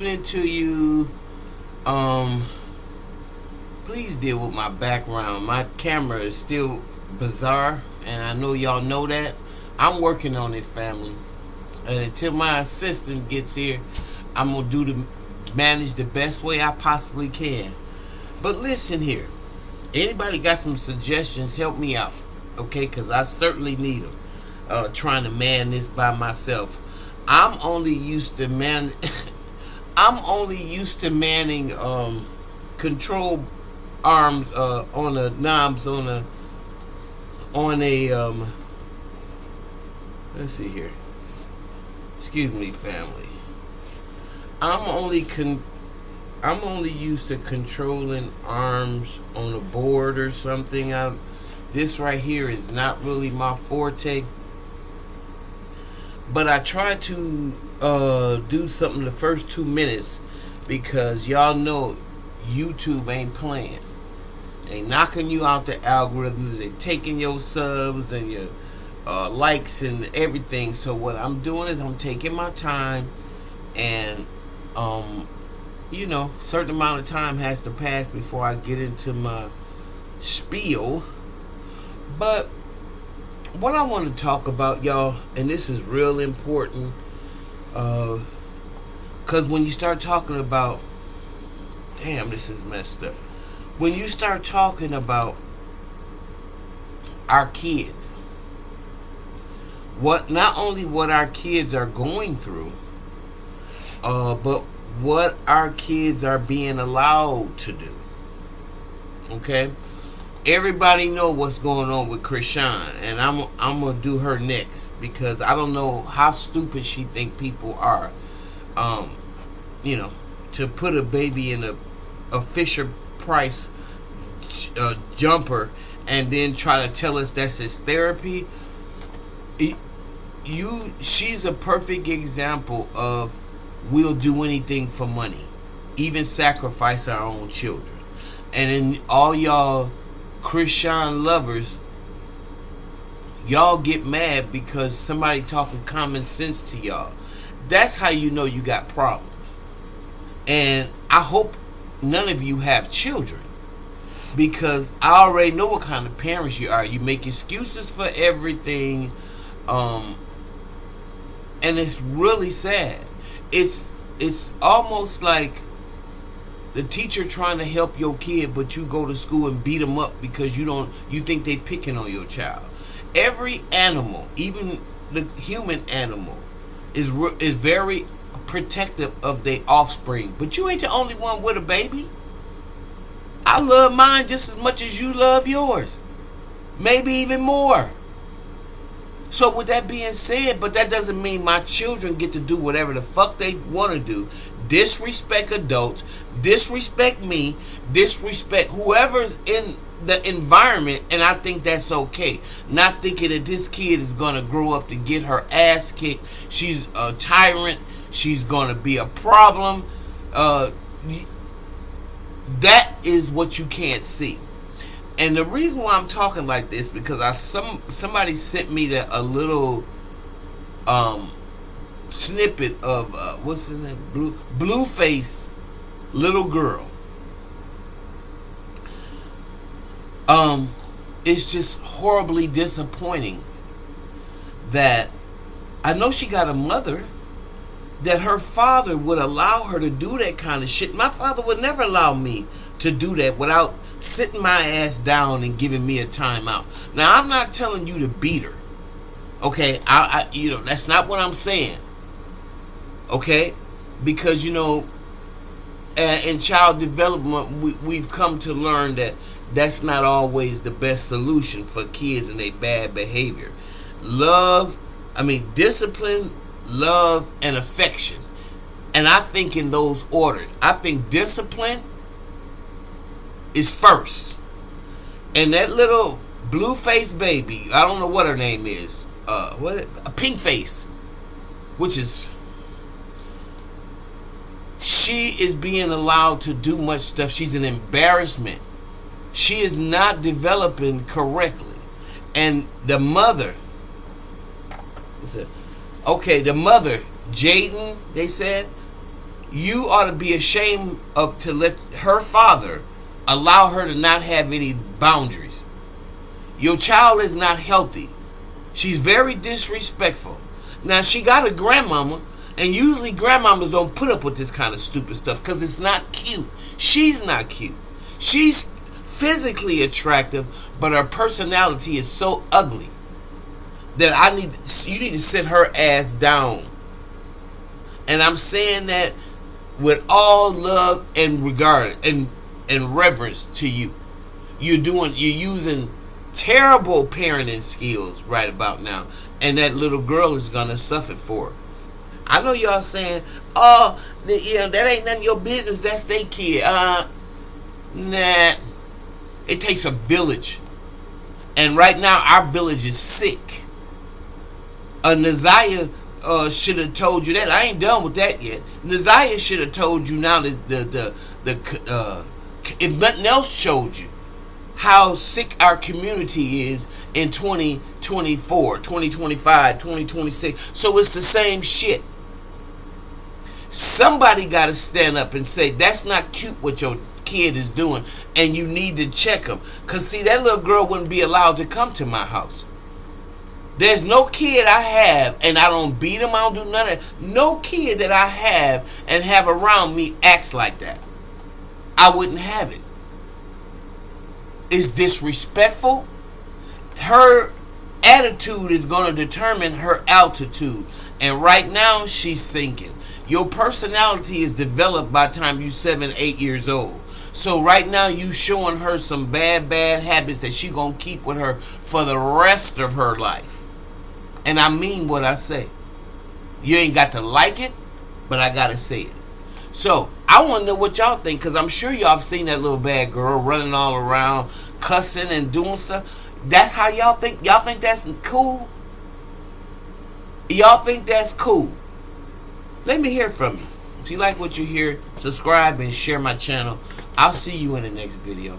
To you, um, please deal with my background. My camera is still bizarre, and I know y'all know that. I'm working on it, family, and until my assistant gets here, I'm gonna do the manage the best way I possibly can. But listen here, anybody got some suggestions? Help me out, okay? Because I certainly need them. Trying to man this by myself. I'm only used to man. I'm only used to manning control arms on the knobs on a let's see here. Excuse me, family. I'm only I'm only used to controlling arms on a board or something. This right here is not really my forte. But I try to do something the first 2 minutes because y'all know YouTube ain't playing. They knocking you out the algorithms. They taking your subs and your likes and everything. So what I'm doing is I'm taking my time, and certain amount of time has to pass before I get into my spiel. But what I want to talk about, y'all, and this is real important, because when you start talking about, damn, this is messed up. When you start talking about our kids, not only what our kids are going through, but what our kids are being allowed to do. Okay? Everybody know what's going on with Krishan, and I'm gonna do her next because I don't know how stupid she think people are. To put a baby in a Fisher Price jumper and then try to tell us that's his therapy. She's a perfect example of we'll do anything for money, even sacrifice our own children. And then all y'all Krishan lovers, y'all get mad because somebody talking common sense to y'all. That's how you know you got problems. And I hope none of you have children, because I already know what kind of parents you are. You make excuses for everything, and it's really sad. It's almost like the teacher trying to help your kid, but you go to school and beat them up because you think they picking on your child. Every animal, even the human animal, is very protective of their offspring. But you ain't the only one with a baby. I love mine just as much as you love yours, maybe even more. So with that being said, but that doesn't mean my children get to do whatever the fuck they want to do. Disrespect adults, disrespect me, disrespect whoever's in the environment, and I think that's okay. Not thinking that this kid is going to grow up to get her ass kicked. She's a tyrant. She's going to be a problem. That is what you can't see. And the reason why I'm talking like this, because somebody sent me a little snippet of what's his name, Blueface little girl. It's just horribly disappointing that I know she got a mother, that her father would allow her to do that kind of shit. My father would never allow me to do that without sitting my ass down and giving me a timeout. Now, I'm not telling you to beat her, okay? That's not what I'm saying, okay? Because in child development, we've come to learn that that's not always the best solution for kids and their bad behavior. Discipline, love, and affection. And I think in those orders. I think discipline is first. And that little blue-faced baby, I don't know what her name is. A Pinkface, which is, she is being allowed to do much stuff. She's an embarrassment. She is not developing correctly. And the mother, the mother, Jaden, they said, you ought to be ashamed of to let her father allow her to not have any boundaries. Your child is not healthy. She's very disrespectful. Now, she got a grandmama, and usually grandmamas don't put up with this kind of stupid stuff because it's not cute. She's not cute. She's physically attractive, but her personality is so ugly that you need to sit her ass down. And I'm saying that with all love and regard and reverence to you. You're using terrible parenting skills right about now, and that little girl is gonna suffer for it. I know y'all saying, "Oh, that ain't none of your business. That's their kid." Nah. It takes a village, and right now our village is sick. Naziah should have told you that. I ain't done with that yet. Naziah should have told you now that if nothing else showed you how sick our community is in 2024, 2025, 2026. So it's the same shit. Somebody got to stand up and say, that's not cute what your kid is doing, and you need to check them. Because, see, that little girl wouldn't be allowed to come to my house. There's no kid I have, and I don't beat him, I don't do none of that. No kid that I have and have around me acts like that. I wouldn't have it. It's disrespectful. Her attitude is going to determine her altitude. And right now, she's sinking. Your personality is developed by the time you're 7, 8 years old. So right now, you showing her some bad habits that she's going to keep with her for the rest of her life. And I mean what I say. You ain't got to like it, but I got to say it. So, I want to know what y'all think, because I'm sure y'all have seen that little bad girl running all around, cussing and doing stuff. That's how y'all think? Y'all think that's cool? Y'all think that's cool? Let me hear from you. If you like what you hear, subscribe and share my channel. I'll see you in the next video.